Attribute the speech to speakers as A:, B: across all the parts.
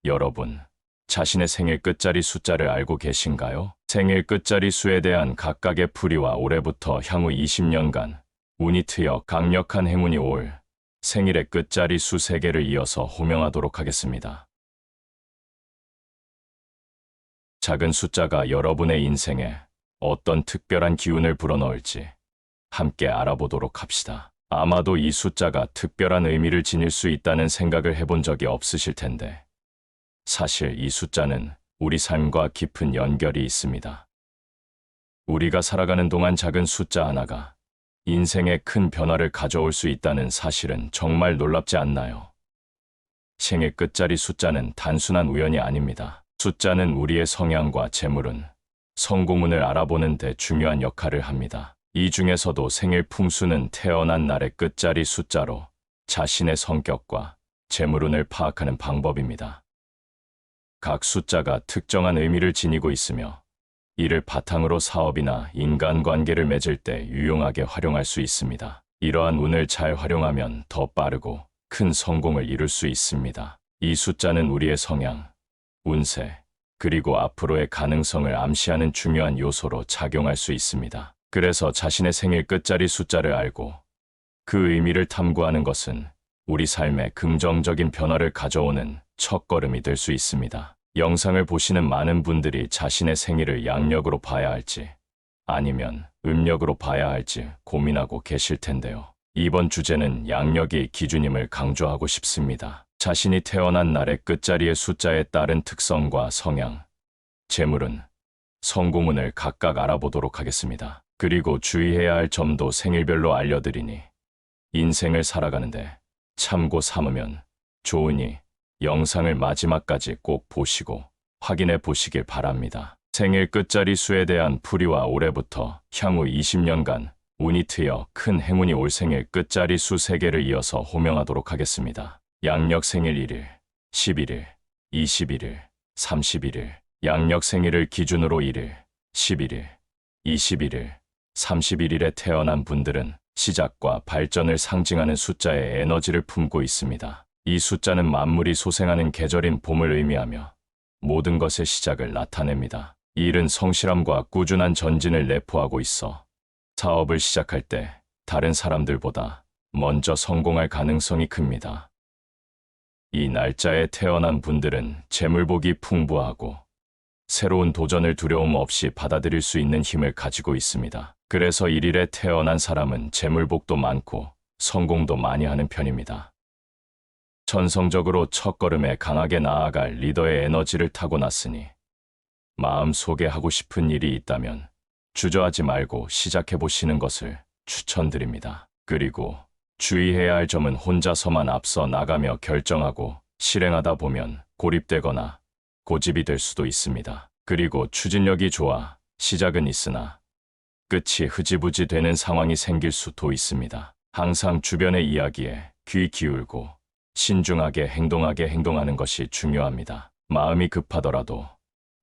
A: 여러분, 자신의 생일 끝자리 숫자를 알고 계신가요? 생일 끝자리 수에 대한 각각의 풀이와 올해부터 향후 20년간 운이 트여 강력한 행운이 올 생일의 끝자리 수 3개를 이어서 호명하도록 하겠습니다. 작은 숫자가 여러분의 인생에 어떤 특별한 기운을 불어넣을지 함께 알아보도록 합시다. 아마도 이 숫자가 특별한 의미를 지닐 수 있다는 생각을 해본 적이 없으실 텐데, 사실 이 숫자는 우리 삶과 깊은 연결이 있습니다. 우리가 살아가는 동안 작은 숫자 하나가 인생에 큰 변화를 가져올 수 있다는 사실은 정말 놀랍지 않나요? 생일 끝자리 숫자는 단순한 우연이 아닙니다. 숫자는 우리의 성향과 재물운, 성공운을 알아보는 데 중요한 역할을 합니다. 이 중에서도 생일 풍수는 태어난 날의 끝자리 숫자로 자신의 성격과 재물운을 파악하는 방법입니다. 각 숫자가 특정한 의미를 지니고 있으며 이를 바탕으로 사업이나 인간관계를 맺을 때 유용하게 활용할 수 있습니다. 이러한 운을 잘 활용하면 더 빠르고 큰 성공을 이룰 수 있습니다. 이 숫자는 우리의 성향, 운세, 그리고 앞으로의 가능성을 암시하는 중요한 요소로 작용할 수 있습니다. 그래서 자신의 생일 끝자리 숫자를 알고 그 의미를 탐구하는 것은 우리 삶에 긍정적인 변화를 가져오는 첫걸음이 될 수 있습니다. 영상을 보시는 많은 분들이 자신의 생일을 양력으로 봐야 할지 아니면 음력으로 봐야 할지 고민하고 계실 텐데요. 이번 주제는 양력이 기준임을 강조하고 싶습니다. 자신이 태어난 날의 끝자리의 숫자에 따른 특성과 성향, 재물운, 성공운을 각각 알아보도록 하겠습니다. 그리고 주의해야 할 점도 생일별로 알려드리니 인생을 살아가는데 참고 삼으면 좋으니 영상을 마지막까지 꼭 보시고 확인해 보시길 바랍니다. 생일 끝자리 수에 대한 풀이와 올해부터 향후 20년간 운이 트여 큰 행운이 올 생일 끝자리 수 3개를 이어서 호명하도록 하겠습니다. 양력 생일 1일, 11일, 21일, 31일. 양력 생일을 기준으로 1일, 11일, 21일, 31일에 태어난 분들은 시작과 발전을 상징하는 숫자의 에너지를 품고 있습니다. 이 숫자는 만물이 소생하는 계절인 봄을 의미하며 모든 것의 시작을 나타냅니다. 이 일은 성실함과 꾸준한 전진을 내포하고 있어 사업을 시작할 때 다른 사람들보다 먼저 성공할 가능성이 큽니다. 이 날짜에 태어난 분들은 재물복이 풍부하고 새로운 도전을 두려움 없이 받아들일 수 있는 힘을 가지고 있습니다. 그래서 1일에 태어난 사람은 재물복도 많고 성공도 많이 하는 편입니다. 전성적으로 첫걸음에 강하게 나아갈 리더의 에너지를 타고났으니 마음속에 하고 싶은 일이 있다면 주저하지 말고 시작해보시는 것을 추천드립니다. 그리고 주의해야 할 점은 혼자서만 앞서 나가며 결정하고 실행하다 보면 고립되거나 고집이 될 수도 있습니다. 그리고 추진력이 좋아 시작은 있으나 끝이 흐지부지 되는 상황이 생길 수도 있습니다. 항상 주변의 이야기에 귀 기울고 신중하게 행동하는 것이 중요합니다. 마음이 급하더라도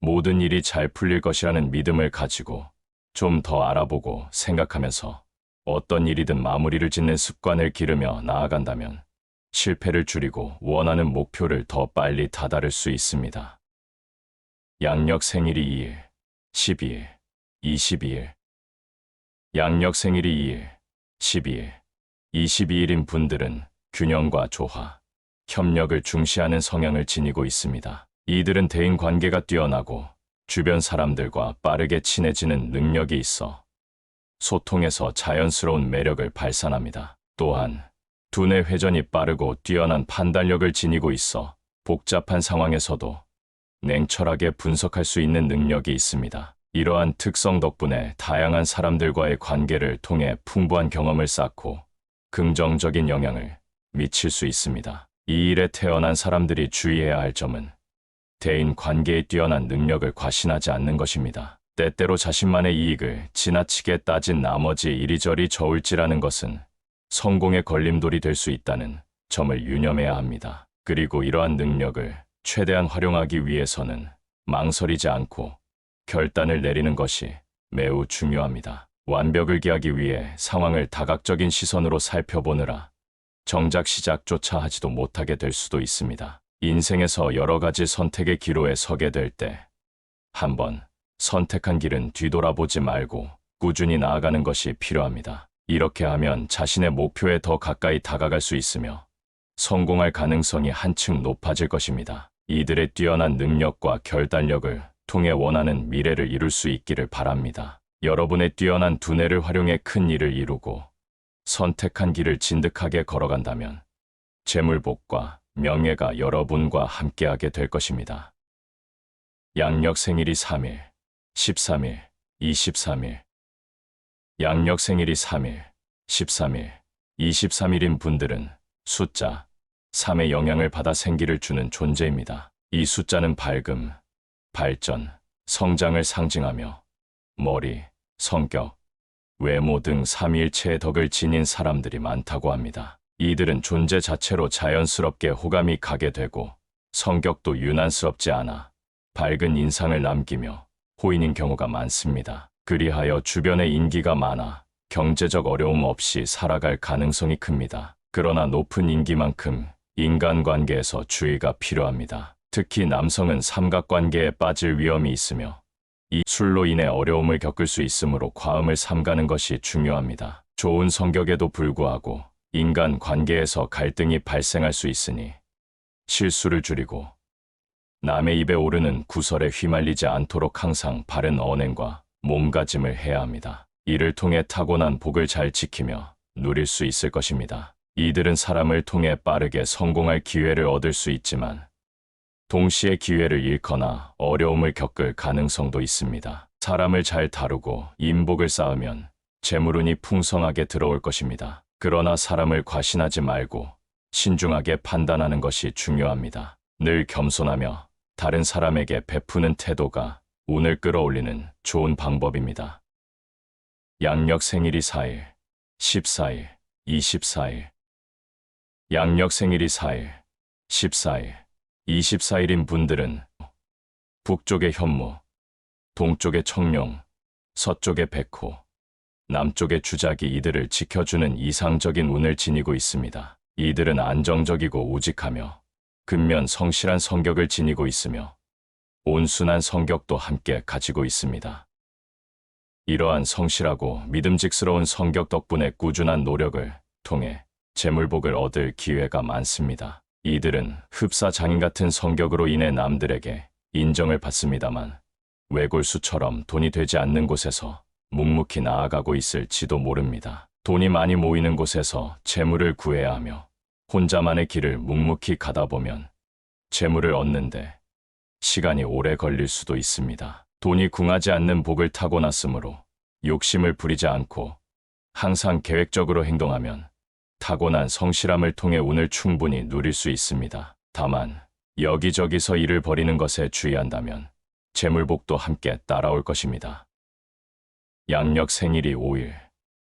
A: 모든 일이 잘 풀릴 것이라는 믿음을 가지고 좀 더 알아보고 생각하면서 어떤 일이든 마무리를 짓는 습관을 기르며 나아간다면 실패를 줄이고 원하는 목표를 더 빨리 다다를 수 있습니다. 양력 생일이 2일, 12일, 22일. 양력 생일이 2일, 12일, 22일인 분들은 균형과 조화, 협력을 중시하는 성향을 지니고 있습니다. 이들은 대인관계가 뛰어나고 주변 사람들과 빠르게 친해지는 능력이 있어 소통에서 자연스러운 매력을 발산합니다. 또한 두뇌 회전이 빠르고 뛰어난 판단력을 지니고 있어 복잡한 상황에서도 냉철하게 분석할 수 있는 능력이 있습니다. 이러한 특성 덕분에 다양한 사람들과의 관계를 통해 풍부한 경험을 쌓고 긍정적인 영향을 미칠 수 있습니다. 이 일에 태어난 사람들이 주의해야 할 점은 대인 관계에 뛰어난 능력을 과신하지 않는 것입니다. 때때로 자신만의 이익을 지나치게 따진 나머지 이리저리 저울질하는 것은 성공의 걸림돌이 될 수 있다는 점을 유념해야 합니다. 그리고 이러한 능력을 최대한 활용하기 위해서는 망설이지 않고 결단을 내리는 것이 매우 중요합니다. 완벽을 기하기 위해 상황을 다각적인 시선으로 살펴보느라 정작 시작조차 하지도 못하게 될 수도 있습니다. 인생에서 여러 가지 선택의 기로에 서게 될 때, 한번 선택한 길은 뒤돌아보지 말고 꾸준히 나아가는 것이 필요합니다. 이렇게 하면 자신의 목표에 더 가까이 다가갈 수 있으며 성공할 가능성이 한층 높아질 것입니다. 이들의 뛰어난 능력과 결단력을 통해 원하는 미래를 이룰 수 있기를 바랍니다. 여러분의 뛰어난 두뇌를 활용해 큰 일을 이루고 선택한 길을 진득하게 걸어간다면 재물복과 명예가 여러분과 함께하게 될 것입니다. 양력 생일이 3일, 13일, 23일. 양력 생일이 3일, 13일, 23일인 분들은 숫자 3의 영향을 받아 생기를 주는 존재입니다. 이 숫자는 밝음, 발전, 성장을 상징하며 머리, 성격, 외모 등 삼위일체의 덕을 지닌 사람들이 많다고 합니다. 이들은 존재 자체로 자연스럽게 호감이 가게 되고 성격도 유난스럽지 않아 밝은 인상을 남기며 호인인 경우가 많습니다. 그리하여 주변에 인기가 많아 경제적 어려움 없이 살아갈 가능성이 큽니다. 그러나 높은 인기만큼 인간관계에서 주의가 필요합니다. 특히 남성은 삼각관계에 빠질 위험이 있으며 이 술로 인해 어려움을 겪을 수 있으므로 과음을 삼가는 것이 중요합니다. 좋은 성격에도 불구하고 인간관계에서 갈등이 발생할 수 있으니 실수를 줄이고 남의 입에 오르는 구설에 휘말리지 않도록 항상 바른 언행과 몸가짐을 해야 합니다. 이를 통해 타고난 복을 잘 지키며 누릴 수 있을 것입니다. 이들은 사람을 통해 빠르게 성공할 기회를 얻을 수 있지만 동시에 기회를 잃거나 어려움을 겪을 가능성도 있습니다. 사람을 잘 다루고 인복을 쌓으면 재물운이 풍성하게 들어올 것입니다. 그러나 사람을 과신하지 말고 신중하게 판단하는 것이 중요합니다. 늘 겸손하며 다른 사람에게 베푸는 태도가 운을 끌어올리는 좋은 방법입니다. 양력 생일이 4일, 14일, 24일. 양력 생일이 4일, 14일, 24일인 분들은 북쪽의 현무, 동쪽의 청룡, 서쪽의 백호, 남쪽의 주작이 이들을 지켜주는 이상적인 운을 지니고 있습니다. 이들은 안정적이고 우직하며 근면 성실한 성격을 지니고 있으며 온순한 성격도 함께 가지고 있습니다. 이러한 성실하고 믿음직스러운 성격 덕분에 꾸준한 노력을 통해 재물복을 얻을 기회가 많습니다. 이들은 흡사 장인 같은 성격으로 인해 남들에게 인정을 받습니다만 외골수처럼 돈이 되지 않는 곳에서 묵묵히 나아가고 있을지도 모릅니다. 돈이 많이 모이는 곳에서 재물을 구해야 하며 혼자만의 길을 묵묵히 가다 보면 재물을 얻는데 시간이 오래 걸릴 수도 있습니다. 돈이 궁하지 않는 복을 타고났으므로 욕심을 부리지 않고 항상 계획적으로 행동하면 타고난 성실함을 통해 운을 충분히 누릴 수 있습니다. 다만 여기저기서 일을 벌이는 것에 주의한다면 재물복도 함께 따라올 것입니다. 양력 생일이 5일,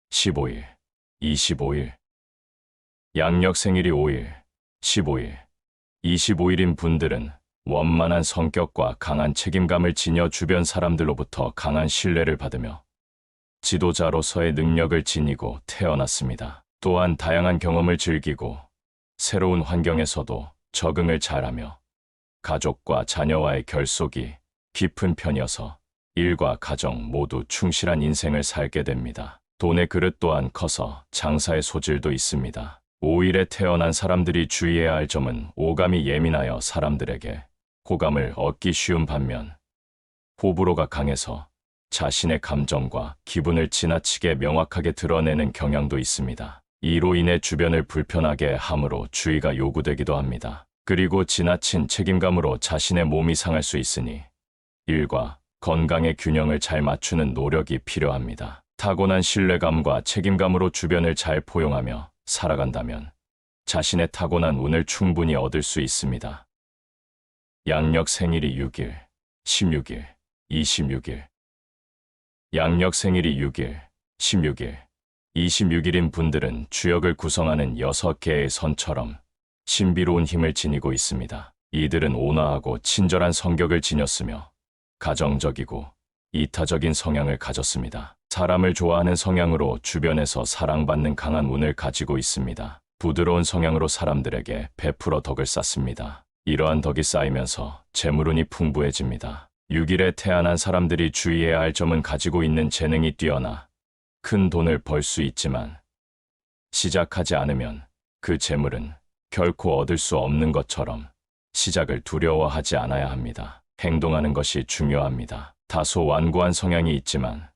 A: 15일, 25일. 양력 생일이 5일, 15일, 25일인 분들은 원만한 성격과 강한 책임감을 지녀 주변 사람들로부터 강한 신뢰를 받으며 지도자로서의 능력을 지니고 태어났습니다. 또한 다양한 경험을 즐기고 새로운 환경에서도 적응을 잘하며 가족과 자녀와의 결속이 깊은 편이어서 일과 가정 모두 충실한 인생을 살게 됩니다. 돈의 그릇 또한 커서 장사의 소질도 있습니다. 5일에 태어난 사람들이 주의해야 할 점은 오감이 예민하여 사람들에게 호감을 얻기 쉬운 반면 호불호가 강해서 자신의 감정과 기분을 지나치게 명확하게 드러내는 경향도 있습니다. 이로 인해 주변을 불편하게 함으로 주의가 요구되기도 합니다. 그리고 지나친 책임감으로 자신의 몸이 상할 수 있으니 일과 건강의 균형을 잘 맞추는 노력이 필요합니다. 타고난 신뢰감과 책임감으로 주변을 잘 포용하며 살아간다면 자신의 타고난 운을 충분히 얻을 수 있습니다. 양력 생일이 6일, 16일, 26일. 양력 생일이 6일, 16일, 26일인 분들은 주역을 구성하는 6개의 선처럼 신비로운 힘을 지니고 있습니다. 이들은 온화하고 친절한 성격을 지녔으며 가정적이고 이타적인 성향을 가졌습니다. 사람을 좋아하는 성향으로 주변에서 사랑받는 강한 운을 가지고 있습니다. 부드러운 성향으로 사람들에게 베풀어 덕을 쌓습니다. 이러한 덕이 쌓이면서 재물운이 풍부해집니다. 6일에 태어난 사람들이 주의해야 할 점은 가지고 있는 재능이 뛰어나 큰 돈을 벌 수 있지만 시작하지 않으면 그 재물은 결코 얻을 수 없는 것처럼 시작을 두려워하지 않아야 합니다. 행동하는 것이 중요합니다. 다소 완고한 성향이 있지만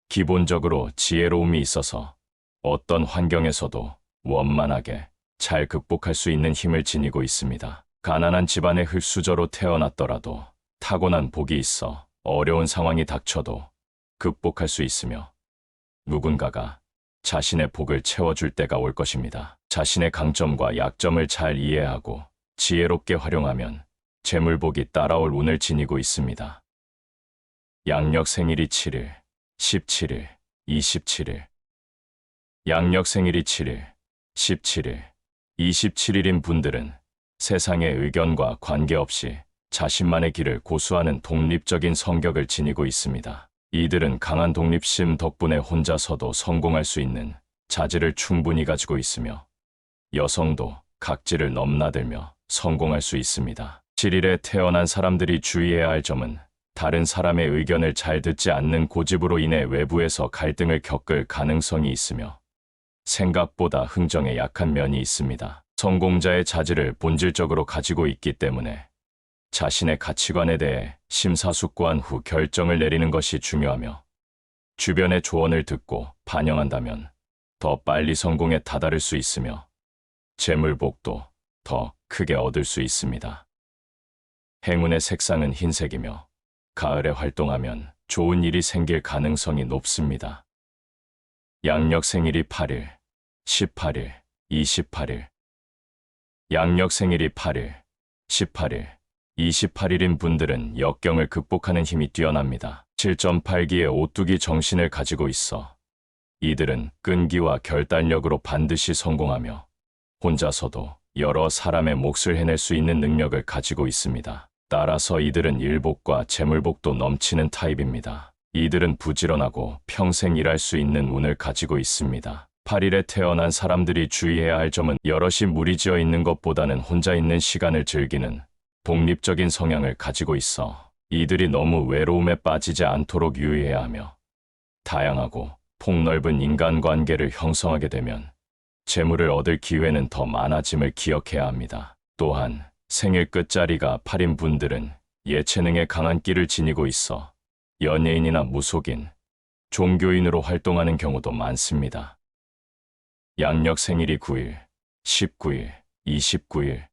A: 기본적으로 지혜로움이 있어서 어떤 환경에서도 원만하게 잘 극복할 수 있는 힘을 지니고 있습니다. 가난한 집안의 흙수저로 태어났더라도 타고난 복이 있어 어려운 상황이 닥쳐도 극복할 수 있으며 누군가가 자신의 복을 채워줄 때가 올 것입니다. 자신의 강점과 약점을 잘 이해하고 지혜롭게 활용하면 재물복이 따라올 운을 지니고 있습니다. 양력 생일이 7일, 17일, 27일. 양력 생일이 7일, 17일, 27일인 분들은 세상의 의견과 관계없이 자신만의 길을 고수하는 독립적인 성격을 지니고 있습니다. 이들은 강한 독립심 덕분에 혼자서도 성공할 수 있는 자질을 충분히 가지고 있으며 여성도 각지를 넘나들며 성공할 수 있습니다. 7일에 태어난 사람들이 주의해야 할 점은 다른 사람의 의견을 잘 듣지 않는 고집으로 인해 외부에서 갈등을 겪을 가능성이 있으며 생각보다 흥정에 약한 면이 있습니다. 성공자의 자질을 본질적으로 가지고 있기 때문에 자신의 가치관에 대해 심사숙고한 후 결정을 내리는 것이 중요하며 주변의 조언을 듣고 반영한다면 더 빨리 성공에 다다를 수 있으며 재물복도 더 크게 얻을 수 있습니다. 행운의 색상은 흰색이며 가을에 활동하면 좋은 일이 생길 가능성이 높습니다. 양력 생일이 8일, 18일, 28일. 양력 생일이 8일, 18일, 28일인 분들은 역경을 극복하는 힘이 뛰어납니다. 7.8기의 오뚜기 정신을 가지고 있어 이들은 끈기와 결단력으로 반드시 성공하며 혼자서도 여러 사람의 몫을 해낼 수 있는 능력을 가지고 있습니다. 따라서 이들은 일복과 재물복도 넘치는 타입입니다. 이들은 부지런하고 평생 일할 수 있는 운을 가지고 있습니다. 8일에 태어난 사람들이 주의해야 할 점은 여럿이 무리지어 있는 것보다는 혼자 있는 시간을 즐기는 독립적인 성향을 가지고 있어 이들이 너무 외로움에 빠지지 않도록 유의해야 하며 다양하고 폭넓은 인간관계를 형성하게 되면 재물을 얻을 기회는 더 많아짐을 기억해야 합니다. 또한 생일 끝자리가 8인 분들은 예체능에 강한 끼를 지니고 있어 연예인이나 무속인, 종교인으로 활동하는 경우도 많습니다. 양력 생일이 9일, 19일, 29일.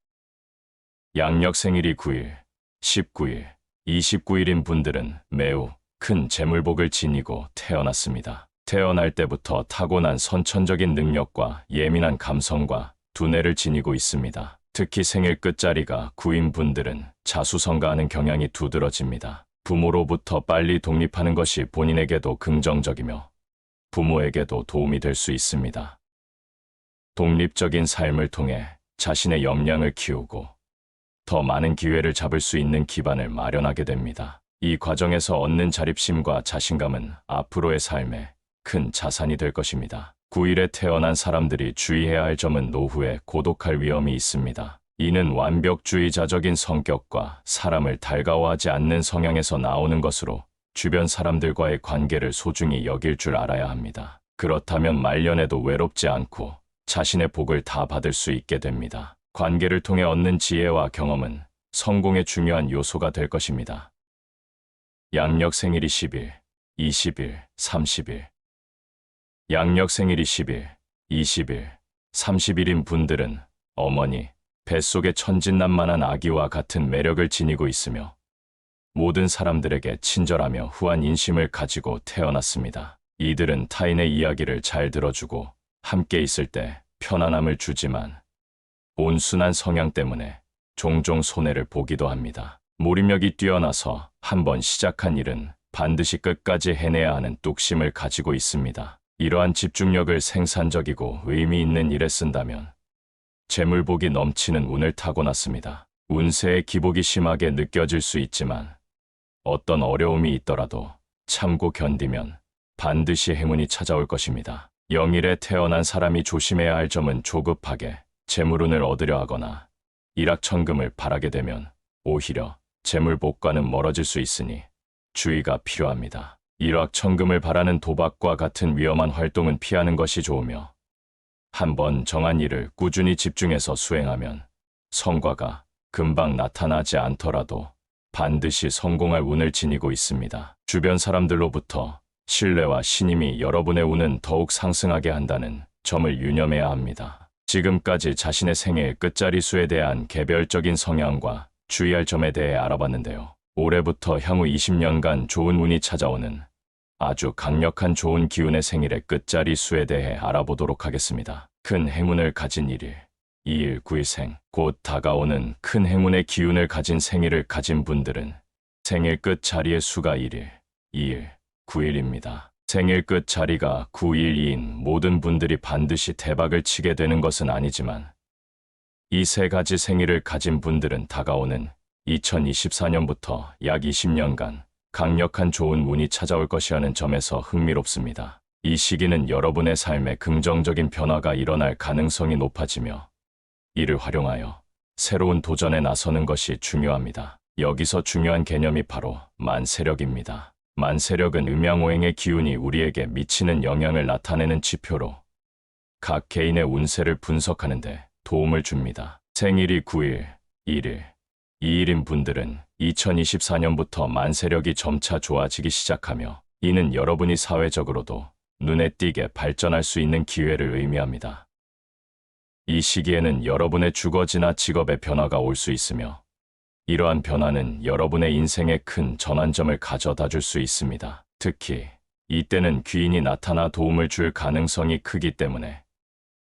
A: 양력 생일이 9일, 19일, 29일인 분들은 매우 큰 재물복을 지니고 태어났습니다. 태어날 때부터 타고난 선천적인 능력과 예민한 감성과 두뇌를 지니고 있습니다. 특히 생일 끝자리가 9인 분들은 자수성가하는 경향이 두드러집니다. 부모로부터 빨리 독립하는 것이 본인에게도 긍정적이며 부모에게도 도움이 될 수 있습니다. 독립적인 삶을 통해 자신의 역량을 키우고 더 많은 기회를 잡을 수 있는 기반을 마련하게 됩니다. 이 과정에서 얻는 자립심과 자신감은 앞으로의 삶에 큰 자산이 될 것입니다. 9일에 태어난 사람들이 주의해야 할 점은 노후에 고독할 위험이 있습니다. 이는 완벽주의자적인 성격과 사람을 달가워하지 않는 성향에서 나오는 것으로 주변 사람들과의 관계를 소중히 여길 줄 알아야 합니다. 그렇다면 말년에도 외롭지 않고 자신의 복을 다 받을 수 있게 됩니다. 관계를 통해 얻는 지혜와 경험은 성공의 중요한 요소가 될 것입니다. 양력 생일이 10일, 20일, 30일. 양력 생일이 10일, 20일, 30일인 분들은 어머니, 뱃속의 천진난만한 아기와 같은 매력을 지니고 있으며 모든 사람들에게 친절하며 후한 인심을 가지고 태어났습니다. 이들은 타인의 이야기를 잘 들어주고 함께 있을 때 편안함을 주지만 온순한 성향 때문에 종종 손해를 보기도 합니다. 몰입력이 뛰어나서 한번 시작한 일은 반드시 끝까지 해내야 하는 뚝심을 가지고 있습니다. 이러한 집중력을 생산적이고 의미 있는 일에 쓴다면 재물복이 넘치는 운을 타고났습니다. 운세의 기복이 심하게 느껴질 수 있지만 어떤 어려움이 있더라도 참고 견디면 반드시 행운이 찾아올 것입니다. 0일에 태어난 사람이 조심해야 할 점은 조급하게 재물운을 얻으려 하거나 일확천금을 바라게 되면 오히려 재물복과는 멀어질 수 있으니 주의가 필요합니다. 일확천금을 바라는 도박과 같은 위험한 활동은 피하는 것이 좋으며 한번 정한 일을 꾸준히 집중해서 수행하면 성과가 금방 나타나지 않더라도 반드시 성공할 운을 지니고 있습니다. 주변 사람들로부터 신뢰와 신임이 여러분의 운은 더욱 상승하게 한다는 점을 유념해야 합니다. 지금까지 자신의 생애 끝자리 수에 대한 개별적인 성향과 주의할 점에 대해 알아봤는데요. 올해부터 향후 20년간 좋은 운이 찾아오는 아주 강력한 좋은 기운의 생일의 끝자리 수에 대해 알아보도록 하겠습니다. 큰 행운을 가진 1일, 2일, 9일생, 곧 다가오는 큰 행운의 기운을 가진 생일을 가진 분들은 생일 끝자리의 수가 1일, 2일, 9일입니다. 생일 끝자리가 9일인 모든 분들이 반드시 대박을 치게 되는 것은 아니지만 이 세 가지 생일을 가진 분들은 다가오는 2024년부터 약 20년간 강력한 좋은 운이 찾아올 것이라는 점에서 흥미롭습니다. 이 시기는 여러분의 삶에 긍정적인 변화가 일어날 가능성이 높아지며 이를 활용하여 새로운 도전에 나서는 것이 중요합니다. 여기서 중요한 개념이 바로 만세력입니다. 만세력은 음양오행의 기운이 우리에게 미치는 영향을 나타내는 지표로 각 개인의 운세를 분석하는 데 도움을 줍니다. 생일이 9일, 1일, 2일인 분들은 2024년부터 만세력이 점차 좋아지기 시작하며 이는 여러분이 사회적으로도 눈에 띄게 발전할 수 있는 기회를 의미합니다. 이 시기에는 여러분의 주거지나 직업의 변화가 올 수 있으며 이러한 변화는 여러분의 인생에 큰 전환점을 가져다 줄 수 있습니다. 특히 이때는 귀인이 나타나 도움을 줄 가능성이 크기 때문에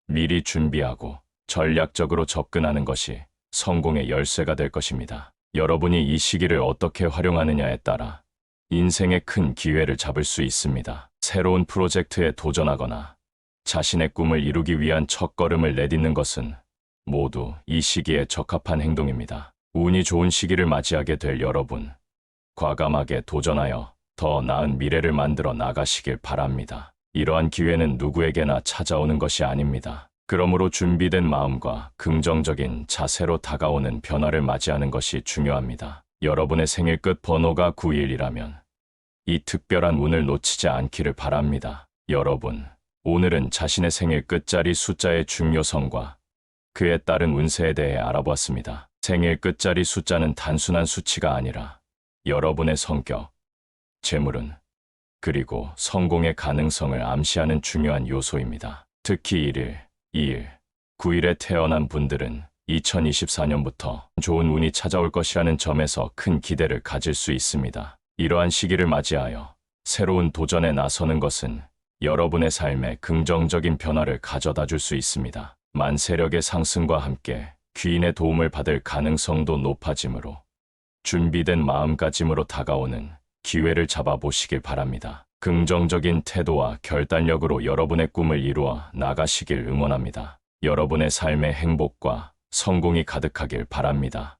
A: 미리 준비하고 전략적으로 접근하는 것이 성공의 열쇠가 될 것입니다. 여러분이 이 시기를 어떻게 활용하느냐에 따라 인생의 큰 기회를 잡을 수 있습니다. 새로운 프로젝트에 도전하거나 자신의 꿈을 이루기 위한 첫걸음을 내딛는 것은 모두 이 시기에 적합한 행동입니다. 운이 좋은 시기를 맞이하게 될 여러분, 과감하게 도전하여 더 나은 미래를 만들어 나가시길 바랍니다. 이러한 기회는 누구에게나 찾아오는 것이 아닙니다. 그러므로 준비된 마음과 긍정적인 자세로 다가오는 변화를 맞이하는 것이 중요합니다. 여러분의 생일 끝 번호가 9일이라면 이 특별한 운을 놓치지 않기를 바랍니다. 여러분, 오늘은 자신의 생일 끝자리 숫자의 중요성과 그에 따른 운세에 대해 알아보았습니다. 생일 끝자리 숫자는 단순한 수치가 아니라 여러분의 성격, 재물운, 그리고 성공의 가능성을 암시하는 중요한 요소입니다. 특히 1일, 2일, 9일에 태어난 분들은 2024년부터 좋은 운이 찾아올 것이라는 점에서 큰 기대를 가질 수 있습니다. 이러한 시기를 맞이하여 새로운 도전에 나서는 것은 여러분의 삶에 긍정적인 변화를 가져다 줄 수 있습니다. 만세력의 상승과 함께 귀인의 도움을 받을 가능성도 높아지므로 준비된 마음가짐으로 다가오는 기회를 잡아보시길 바랍니다. 긍정적인 태도와 결단력으로 여러분의 꿈을 이루어 나가시길 응원합니다. 여러분의 삶의 행복과 성공이 가득하길 바랍니다.